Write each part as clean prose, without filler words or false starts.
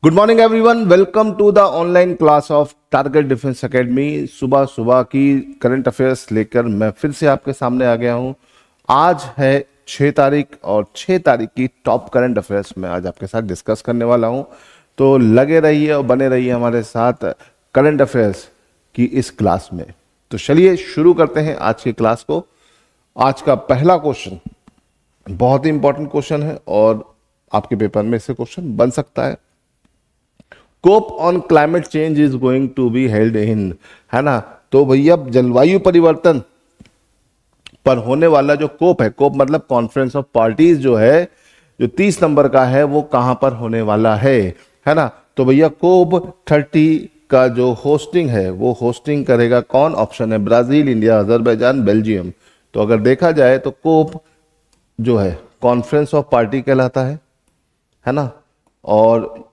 Good morning everyone, welcome to the online class of Target Defence Academy. सुबह सुबह की current affairs लेकर मैं फिर से आपके सामने आ गया हूं। आज है 6 तारीख और 6 तारीख की टॉप करंट अफेयर्स मैं आज आपके साथ डिस्कस करने वाला हूं। तो लगे रहिए और बने रहिए हमारे साथ करंट अफेयर्स की इस क्लास में। तो चलिए शुरू करते हैं आज की क्लास को। आज का पहला क्वेश्चन बहुत ही इंपॉर्टेंट क्वेश्चन है और आपके पेपर में से क्वेश्चन बन सकता है। COP on climate change is going to be held in, है ना। तो भैया जलवायु परिवर्तन पर होने वाला जो कोप है, कोप मतलब कॉन्फ्रेंस ऑफ पार्टीज जो है, जो 30 नंबर का है, वो कहां पर होने वाला है ना। तो भैया कोप 30 का जो होस्टिंग है वो होस्टिंग करेगा कौन? ऑप्शन है ब्राजील, इंडिया, अजरबैजान, बेल्जियम। तो अगर देखा जाए तो कोप जो है कॉन्फ्रेंस ऑफ पार्टी कहलाता है ना। और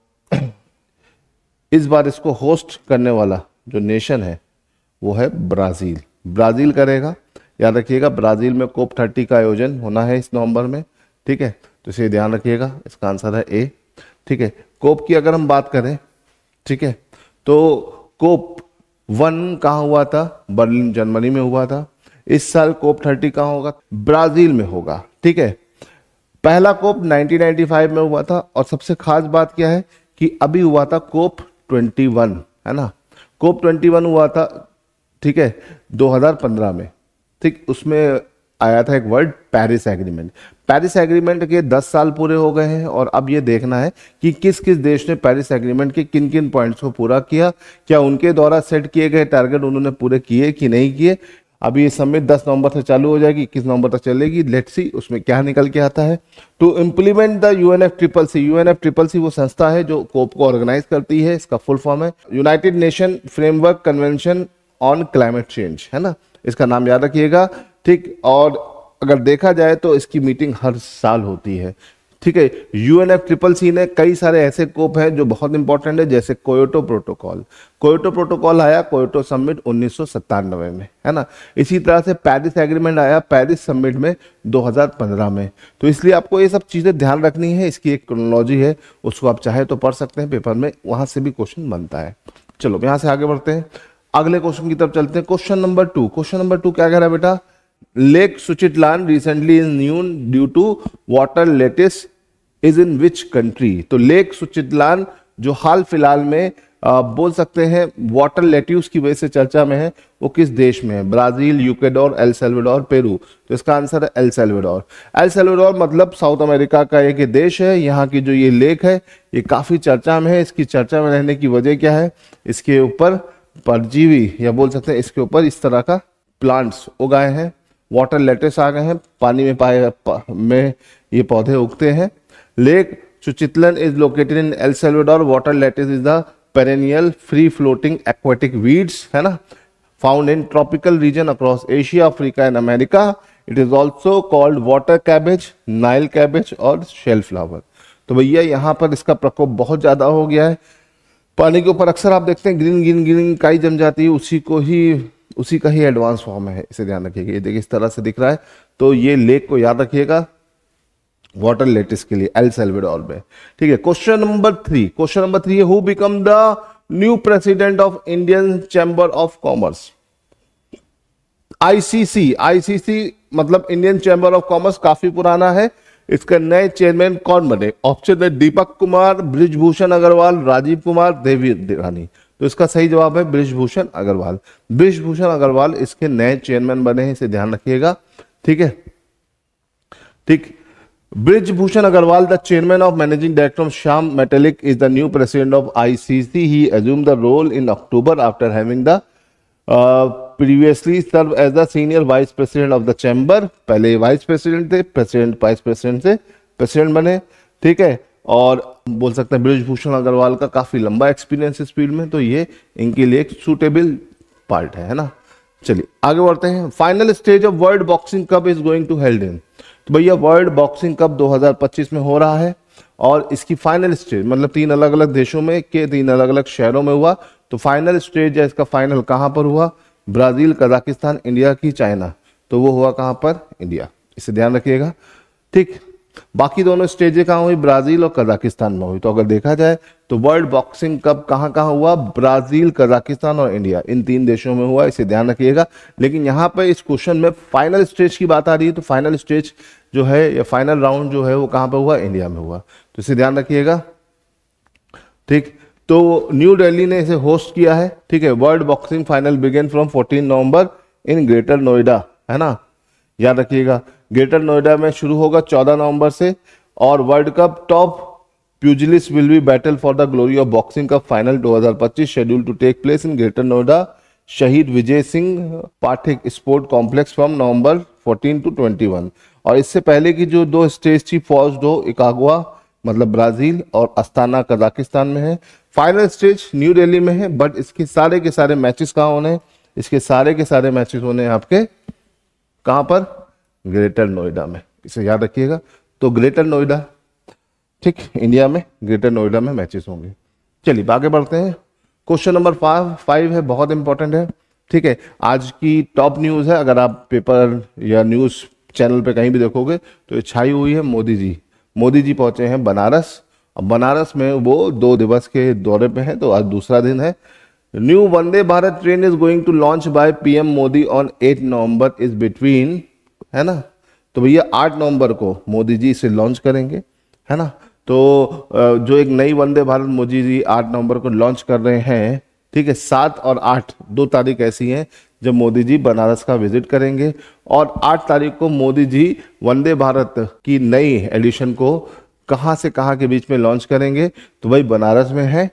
इस बार इसको होस्ट करने वाला जो नेशन है वो है ब्राजील। ब्राजील करेगा, याद रखिएगा। ब्राजील में कोप 30 का आयोजन होना है इस नवंबर में, ठीक है। तो इसे ध्यान रखिएगा, इसका आंसर है ए, ठीक है। कोप की अगर हम बात करें, ठीक है, तो कोप 1 कहाँ हुआ था? बर्लिन जर्मनी में हुआ था। इस साल कोप 30 कहाँ होगा? ब्राजील में होगा, ठीक है। पहला कोप 1995 में हुआ था और सबसे खास बात क्या है कि अभी हुआ था कोप 21, है ना। कोप 21 हुआ था, ठीक है, 2015 में, ठीक। उसमें आया था एक word Paris agreement. Paris agreement के 10 साल पूरे हो गए हैं और अब ये देखना है कि किस किस देश ने पेरिस एग्रीमेंट के किन किन पॉइंट्स को पूरा किया, क्या उनके द्वारा सेट किए गए टारगेट उन्होंने पूरे किए कि नहीं किए। अभी ये समिट 10 नवंबर से चालू हो जाएगी, 21 नवंबर तक चलेगी। लेट्स सी उसमें क्या निकल के आता है। To implement the UNFCCC। UNFCCC वो संस्था है जो कोप को ऑर्गेनाइज करती है। इसका फुल फॉर्म है United nation framework convention on climate change, है ना। इसका नाम याद रखिएगा, ठीक। और अगर देखा जाए तो इसकी मीटिंग हर साल होती है, ठीक है। UNFCCC ने कई सारे ऐसे कोप हैं जो बहुत इंपॉर्टेंट है, जैसे कोयोटो प्रोटोकॉल। कोयोटो प्रोटोकॉल आया कोयोटो समिट 1997 में, है ना। इसी तरह से पेरिस एग्रीमेंट आया पेरिस समिट में 2015 में। तो इसलिए आपको ये सब चीजें ध्यान रखनी है। इसकी एक क्रोनोलॉजी है, उसको आप चाहे तो पढ़ सकते हैं, पेपर में वहां से भी क्वेश्चन बनता है। चलो यहां से आगे बढ़ते हैं, अगले क्वेश्चन की तरफ चलते हैं। Question number 2। क्वेश्चन नंबर 2 क्या कह रहा है बेटा? Lake Suchitlan recently is news due to water lettuce is in which country. तो लेक सुचिटलान जो हाल फिलहाल में बोल सकते हैं वाटर लेट्यूस की वजह से चर्चा में है, वो किस देश में है? Brazil, Ecuador, El Salvador, Peru. तो इसका आंसर है एल सल्वाडोर। एल सल्वाडोर मतलब साउथ अमेरिका का एक देश है। यहाँ की जो ये लेक है ये काफी चर्चा में है। इसकी चर्चा में रहने की वजह क्या है? इसके ऊपर परजीवी या बोल सकते हैं इसके ऊपर इस तरह का प्लांट्स उगाए हैं, वाटर लेटेस आ गए हैं, पानी में ये पौधे उगते हैं। Lake Suchitlan is located in El Salvador. Water lettuce is the perennial free-floating aquatic weeds, है ना, found in tropical region across Asia, Africa and America. It is also called water cabbage, Nile cabbage और shell flower. तो भैया यहाँ पर इसका प्रकोप बहुत ज्यादा हो गया है। पानी के ऊपर अक्सर आप देखते हैं ग्रीन ग्रीन ग्रीन काई जम जाती है, उसी का ही एडवांस फॉर्म है। इसे ध्यान रखिएगा, ये देखिए इस तरह से दिख रहा है। तो ये लेक को याद रखिएगा वाटर लेटिस के लिए एल सल्वाडोर में, ठीक है। Question number 3। क्वेश्चन नंबर 3 है who become the new president of Indian chamber of commerce. ICC मतलब इंडियन चैम्बर ऑफ कॉमर्स काफी पुराना है। इसका नए चेयरमैन कौन बने? ऑप्शन है दीपक कुमार, बृजभूषण अग्रवाल, राजीव कुमार, देवी रानी। तो इसका सही जवाब है बृजभूषण अग्रवाल। बृजभूषण अग्रवाल इसके नए चेयरमैन बने हैं, इसे ध्यान रखिएगा, ठीक है, ठीक। Brijbhushan Agarwal, the chairman of managing director of Shyam Metalic, is the new president of ICC. He assumed the role in October after having the previously served as the senior vice president of the chamber. पहले vice president थे, president vice president से president बने, ठीक है। और बोल सकते हैं बृजभूषण अग्रवाल का काफी लंबा एक्सपीरियंस इस फील्ड में, तो ये इनके लिए एक सूटेबल पार्ट है ना। चलिए आगे बढ़ते हैं। Final stage of world boxing cup is going to held in. तो भैया वर्ल्ड बॉक्सिंग कप 2025 में हो रहा है और इसकी फाइनल स्टेज मतलब 3 अलग अलग देशों में के 3 अलग अलग शहरों में हुआ। तो फाइनल स्टेज है इसका, फाइनल कहां पर हुआ? ब्राजील, कजाकिस्तान, इंडिया की चाइना। तो वो हुआ कहां पर? इंडिया। इसे ध्यान रखिएगा, ठीक। बाकी दोनों स्टेजें कहाँ हुई, ब्राजील और कजाकिस्तान में हुई। तो अगर देखा जाए तो वर्ल्ड बॉक्सिंग कप कहाँ कहाँ हुआ, ब्राजील, कजाकिस्तान और इंडिया, इन 3 देशों में हुआ, इसे ध्यान रखिएगा। लेकिन यहाँ पर इस क्वेश्चन में फाइनल स्टेज की बात आ रही है, तो फाइनल स्टेज जो है या फाइनल राउंड जो है वो कहाँ पर हुआ, इंडिया में हुआ, तो इसे ध्यान रखिएगा। ठीक, तो न्यू दिल्ली ने इसे होस्ट किया है। ठीक है, world boxing final began from 14 November in greater Noida, है ना, याद रखिएगा। ग्रेटर नोएडा में शुरू होगा 14 नवंबर से, और world cup top pugilist will be battle for the glory of boxing cup final 2025 schedule to take place in greater Noida Shaheed Vijay Singh Pathak sport complex from November 14 to 21। और इससे पहले की जो 2 स्टेज थी, फॉर्स्डो इकागुआ मतलब ब्राजील और अस्ताना कजाकिस्तान में है। फाइनल स्टेज न्यू दिल्ली में है, बट इसके सारे के सारे मैचेस कहाँ होने हैं, इसके सारे के सारे मैचेस होने हैं आपके कहाँ पर, ग्रेटर नोएडा में, इसे याद रखिएगा। तो ग्रेटर नोएडा, ठीक, इंडिया में ग्रेटर नोएडा में मैचेस होंगे। चलिए आगे बढ़ते हैं। क्वेश्चन नंबर 5 है, बहुत इंपॉर्टेंट है। ठीक है, आज की टॉप न्यूज है, अगर आप पेपर या न्यूज चैनल पे कहीं भी देखोगे तो ये छाई हुई है। मोदी जी पहुंचे हैं बनारस। अब बनारस में वो 2 दिवस के दौरे पे हैं, तो आज दूसरा दिन है। New Vande Bharat train is going to launch by PM Modi on 8 November is between, है ना, तो भैया 8 नवंबर को मोदी जी इसे लॉन्च करेंगे, है ना। तो जो एक नई वंदे भारत मोदी जी 8 नवंबर को लॉन्च कर रहे हैं। ठीक है, 7 और 8 2 तारीख ऐसी हैं जब मोदी जी बनारस का विजिट करेंगे, और 8 तारीख को मोदी जी वंदे भारत की नई एडिशन को कहाँ से कहाँ के बीच में लॉन्च करेंगे, तो वही बनारस में है,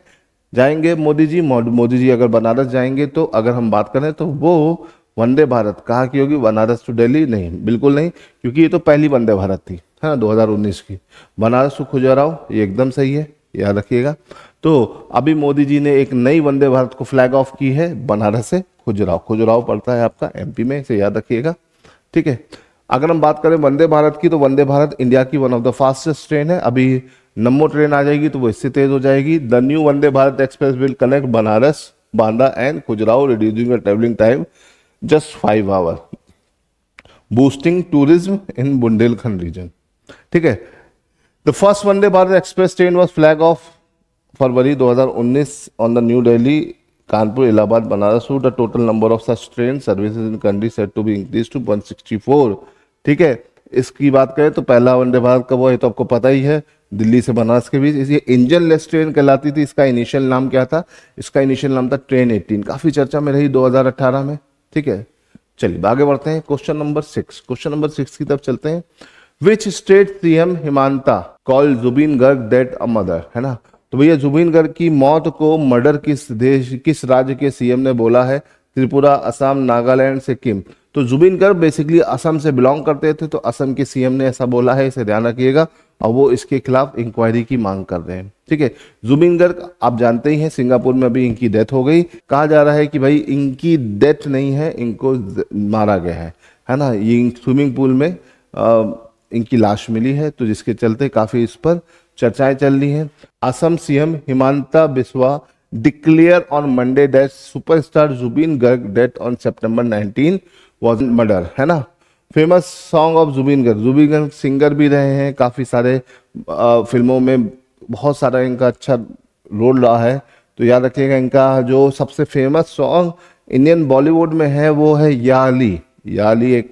जाएंगे मोदी जी अगर बनारस जाएंगे तो अगर हम बात करें तो वो वंदे भारत कहाँ की होगी, बनारस टू दिल्ली नहीं, बिल्कुल नहीं, क्योंकि ये तो पहली वंदे भारत थी, है ना, 2019 की। बनारस टू खजुराहो, ये एकदम सही है, याद रखिएगा। तो अभी मोदी जी ने एक नई वंदे भारत को फ्लैग ऑफ की है बनारस से खजुराहो पड़ता है आपका एमपी में, इसे याद रखिएगा। ठीक है, अगर हम बात करें वंदे भारत की, तो वंदे भारत इंडिया की one of the fastest train है। अभी नमो ट्रेन आ जाएगी तो वो इससे तेज हो जाएगी। The new Vande Bharat express will connect Banaras, Banda and Khajuraho, reducing the travelling time just 5 hour, boosting tourism in Bundelkhand region. ठीक है, the first Vande Bharat express train was flag off February 2019 on the new Delhi Kanpur Allahabad Banaras route. The total number of such train services in country set to be increase to 164। ठीक है, इसकी बात करें तो पहला वंदे भारत कब हुआ, ये तो आपको पता ही है, दिल्ली से बनारस के बीच। ये इंजन लेस ट्रेन कहलाती थी। इसका इनिशियल नाम क्या था, इसका इनिशियल नाम था ट्रेन 18, काफी चर्चा में रही 2018 में। ठीक है, चलिए आगे बढ़ते हैं। क्वेश्चन नंबर 6 की तरफ चलते हैं। Which state CM Himanta call Zubeen Garg death a murder, है ना, तो भैया जुबिन गर्ग की मौत को मर्डर किस राज्य के सीएम ने बोला है, त्रिपुरा, असम, नागालैंड, सिक्किम। तो जुबिन गर्ग बेसिकली असम से बिलोंग करते थे, तो असम के सीएम ने ऐसा बोला है, इसे ध्यान रखिएगा, और वो इसके खिलाफ इंक्वायरी की मांग कर रहे हैं। ठीक है, जुबिन गर्ग आप जानते ही हैं, सिंगापुर में अभी इनकी डेथ हो गई। कहा जा रहा है कि भाई इनकी डेथ नहीं है, इनको मारा गया है ना, ये स्विमिंग पूल में इनकी लाश मिली है, तो जिसके चलते काफी इस पर चर्चाएं चल रही हैं। Assam CM Himanta Biswa declare on Monday that superstar Zubeen Garg death on September 19 was murder, है ना। Famous song of Zubeen Garg singer भी रहे हैं, काफी सारे फिल्मों में बहुत सारा इनका अच्छा रोल रहा है। तो याद रखिएगा, इनका जो सबसे फेमस सॉन्ग इंडियन बॉलीवुड में है वो है याली एक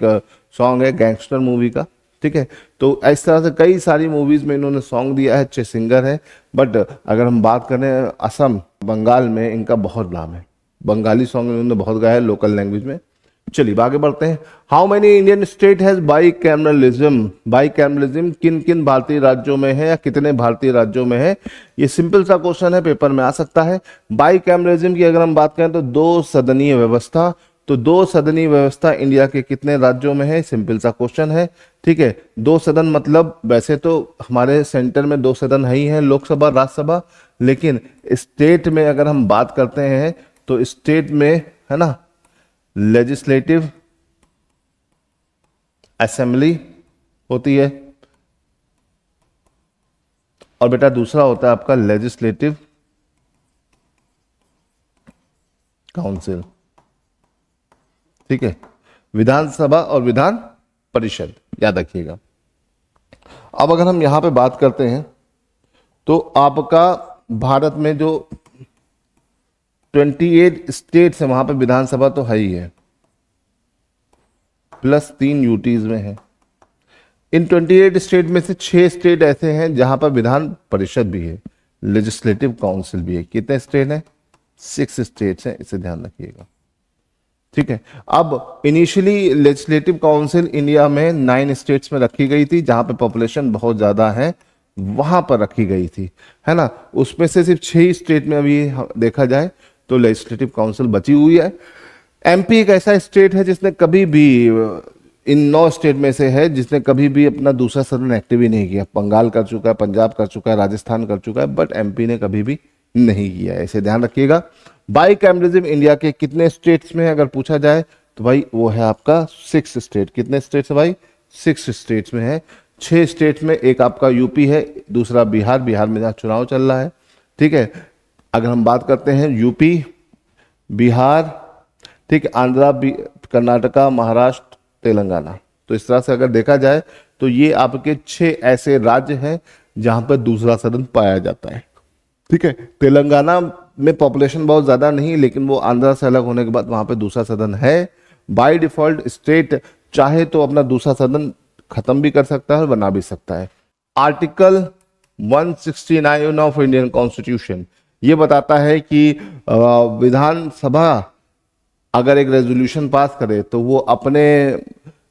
सॉन्ग है गैंगस्टर मूवी का। ठीक है, तो इस तरह से कई सारी मूवीज में इन्होंने सॉन्ग दिया है, अच्छे सिंगर है। बट अगर हम बात करें असम बंगाल में इनका बहुत नाम है, बंगाली सॉन्ग इन्होंने बहुत गाया है लोकल लैंग्वेज में। चलिए आगे बढ़ते हैं। How many Indian state has bicameralism, किन किन भारतीय राज्यों में है या कितने भारतीय राज्यों में है, ये सिंपल सा क्वेश्चन है, पेपर में आ सकता है। बाईकैमरलिज्म की अगर हम बात करें तो 2 सदनीय व्यवस्था, तो 2 सदनीय व्यवस्था इंडिया के कितने राज्यों में है, सिंपल सा क्वेश्चन है। ठीक है, 2 सदन मतलब वैसे तो हमारे सेंटर में 2 सदन है ही हैं, लोकसभा राज्यसभा, लेकिन स्टेट में अगर हम बात करते हैं तो स्टेट में, है ना, लेजिस्लेटिव असेंबली होती है, और बेटा दूसरा होता है आपका लेजिस्लेटिव काउंसिल। ठीक है, विधानसभा और विधान परिषद, याद रखिएगा। अब अगर हम यहाँ पे बात करते हैं तो आपका भारत में जो 28 स्टेट्स है वहां पे विधानसभा तो है ही है, प्लस 3 यूटीज में है। इन 28 स्टेट में से 6 स्टेट ऐसे हैं जहां पर विधान परिषद भी है, लेजिस्लेटिव काउंसिल भी है। कितने स्टेट हैं? 6 स्टेट्स हैं, इसे ध्यान रखिएगा, ठीक है। अब इनिशियली लेजिस्लेटिव काउंसिल इंडिया में 9 स्टेट्स में रखी गई थी, जहां पे पॉपुलेशन बहुत ज्यादा है वहां पर रखी गई थी, है ना। उसमें से सिर्फ 6 स्टेट में अभी देखा जाए तो लेजिस्लेटिव काउंसिल बची हुई है। एमपी एक ऐसा स्टेट है जिसने कभी भी, इन 9 स्टेट में से है जिसने कभी भी अपना दूसरा सदन एक्टिव ही नहीं किया। बंगाल कर चुका है, पंजाब कर चुका है, राजस्थान कर चुका है, बट एमपी ने कभी भी नहीं किया है, इसे ध्यान रखिएगा। बाई कैमरिज्म इंडिया के कितने स्टेट्स में अगर पूछा जाए तो भाई वो है आपका 6 स्टेट। कितने स्टेट्स है भाई? 6 स्टेट्स में है। 6 स्टेट में एक आपका यूपी है, दूसरा बिहार, बिहार में जहाँ चुनाव चल रहा है, ठीक है। अगर हम बात करते हैं यूपी, बिहार, ठीक है, आंध्रा, कर्नाटका, महाराष्ट्र, तेलंगाना, तो इस तरह से अगर देखा जाए तो ये आपके 6 ऐसे राज्य हैं जहां पर दूसरा सदन पाया जाता है, ठीक है। तेलंगाना में पॉपुलेशन बहुत ज्यादा नहीं, लेकिन वो आंध्रा से अलग होने के बाद वहां पे दूसरा सदन है। बाय डिफॉल्ट स्टेट चाहे तो अपना दूसरा सदन खत्म भी कर सकता है और बना भी सकता है। आर्टिकल 169 ऑफ इंडियन कॉन्स्टिट्यूशन ये बताता है कि विधानसभा अगर एक रेजोल्यूशन पास करे तो वो अपने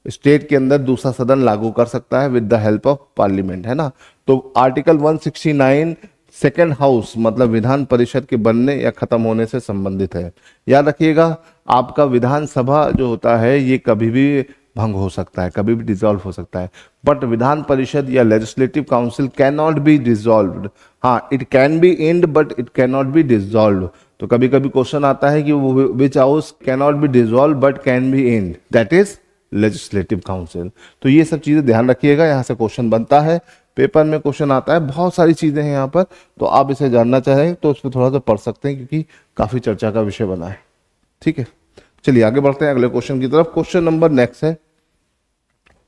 स्टेट के अंदर दूसरा सदन लागू कर सकता है with the help of parliament, है ना। तो आर्टिकल 169 सेकेंड हाउस मतलब विधान परिषद के बनने या खत्म होने से संबंधित है। याद रखिएगा, आपका विधानसभा जो होता है ये कभी भी भंग हो सकता है, कभी भी डिसॉल्व हो सकता है, बट विधान परिषद या legislative council can not be dissolved. हाँ, it can be end but it can not be dissolved. तो कभी कभी क्वेश्चन आता है कि which house can not be dissolve but can be end, that is legislative council. तो ये सब चीजें ध्यान रखिएगा, यहाँ से क्वेश्चन बनता है, पेपर में क्वेश्चन आता है, बहुत सारी चीजें हैं यहाँ पर। तो आप इसे जानना चाहें तो उस पर थोड़ा सा पढ़ सकते हैं क्योंकि काफी चर्चा का विषय बना है, ठीक है। चलिए आगे बढ़ते हैं अगले क्वेश्चन की तरफ। क्वेश्चन नंबर नेक्स्ट है,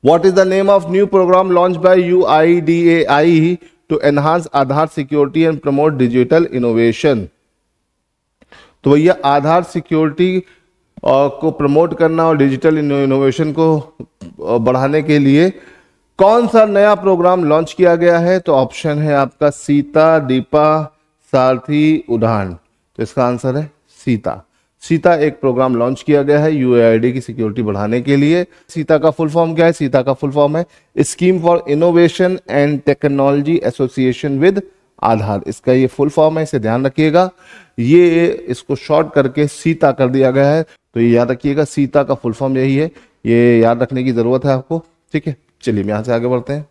what is the name of new program launch by UIDAI to enhance Aadhaar security and promote digital innovation. तो भैया आधार सिक्योरिटी को प्रमोट करना और डिजिटल इनोवेशन को बढ़ाने के लिए कौन सा नया प्रोग्राम लॉन्च किया गया है? तो ऑप्शन है आपका सीता, दीपा, सारथी, उड़ान। तो इसका आंसर है सीता। सीता एक प्रोग्राम लॉन्च किया गया है UID की सिक्योरिटी बढ़ाने के लिए। सीता का फुल फॉर्म क्या है? सीता का फुल फॉर्म है scheme for innovation and technology association with Aadhaar. इसका ये फुल फॉर्म है, इसे ध्यान रखिएगा। ये इसको शॉर्ट करके सीता कर दिया गया है, तो ये याद रखिएगा, सीता का फुल फॉर्म यही है, ये याद रखने की जरूरत है आपको, ठीक है। चलिए यहां से आगे बढ़ते हैं।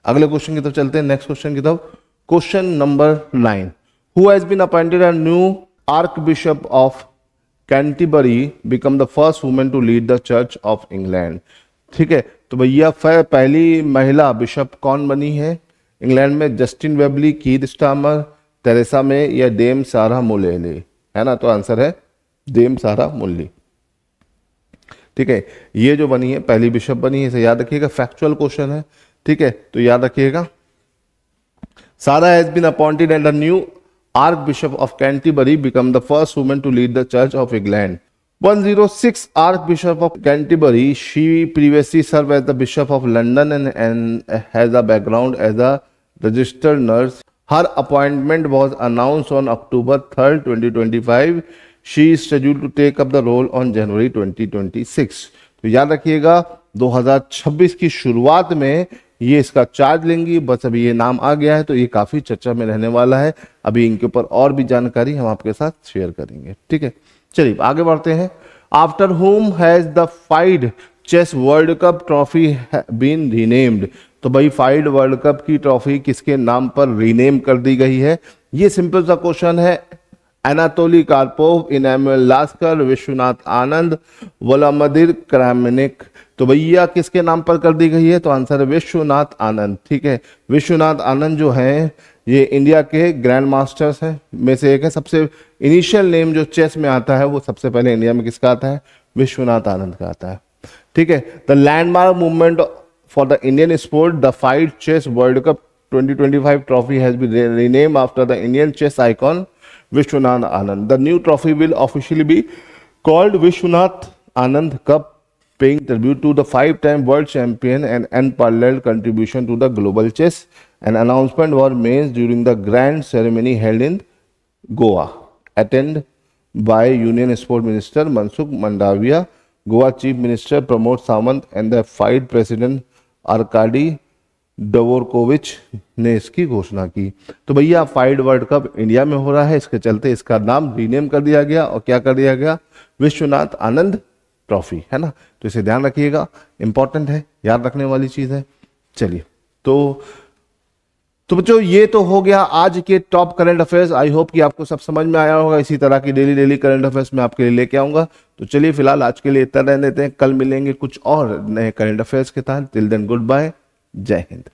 अगले क्वेश्चन की तरफ चलते हैं, नेक्स्ट क्वेश्चन की तरफ। Question number 9, who has been appointed a new archbishop of Canterbury become the first women to lead the church of England. ठीक है, तो भैया पहली महिला बिशप कौन बनी है इंग्लैंड में? Justin Webley, Keith Starmer, Theresa May या डेम सारा मुलेली, है ना। तो आंसर है डेम सारा मुल्ली। ठीक है, ये जो बनी है पहली बिशप बनी है, इसे याद रखिएगा, फैक्चुअल क्वेश्चन है। ठीक है, तो याद रखिएगा, Sarah has been appointed and the new archbishop of Canterbury become the first women to lead the church of England. 106 Archbishop of Canterbury. She previously served as the Bishop of London and has a background as a registered nurse. Her appointment was announced on October 3rd, 2025. She is scheduled to take up the role on January 2026. तो याद रखिएगा 2026 की शुरुआत में ये इसका charge लेंगी। बस अभी ये नाम आ गया है तो ये काफी चर्चा में रहने वाला है। अभी इनके ऊपर और भी जानकारी हम आपके साथ शेयर करेंगे। ठीक है, चलिए आगे बढ़ते हैं। After whom has the FIDE chess world cup trophy been renamed. तो भाई फाइड वर्ल्ड कप की ट्रॉफी किसके नाम पर रीनेम कर दी गई है? ये सिंपल सा क्वेश्चन है। एनातोली Karpov, इनामुएल Lasker, Vishwanath Anand, वोलादिमीर Kramnik. तो भैया किसके नाम पर कर दी गई है? तो आंसर है विश्वनाथ आनंद। ठीक है, विश्वनाथ आनंद जो हैं ये इंडिया के ग्रैंड मास्टर्स हैं में से एक है। सबसे इनिशियल नेम जो चेस में आता है वो सबसे पहले इंडिया में किसका आता है? विश्वनाथ आनंद का आता है। ठीक है, the landmark movement for the Indian sport, the FIDE chess world cup 2025 trophy has been renamed after the Indian chess icon Vishwanath Anand. The new trophy will officially be called Vishwanath Anand Cup, paying tribute to the five-time world champion and unparalleled contribution to the global chess. An announcement was made during the grand ceremony held in Goa, attended by Union Sport Minister Mansukh Mandaviya, Goa Chief Minister Pramod Sawant and the FIDE President Arkady डवोरकोविच ने इसकी घोषणा की। तो भैया FIDE world cup India में हो रहा है, इसके चलते इसका नाम रीनेम कर दिया गया और क्या कर दिया गया, विश्वनाथ आनंद ट्रॉफी, है ना। तो इसे ध्यान रखिएगा, इंपॉर्टेंट है, याद रखने वाली चीज है। चलिए, तो बच्चों ये तो हो गया आज के top current affairs. I hope कि आपको सब समझ में आया होगा। इसी तरह की डेली करंट अफेयर्स मैं आपके लिए लेके आऊंगा। तो चलिए फिलहाल आज के लिए इतना रहने देते हैं, कल मिलेंगे कुछ और नए करंट अफेयर्स के तहत। टिल देन गुड बाय, जय हिंद।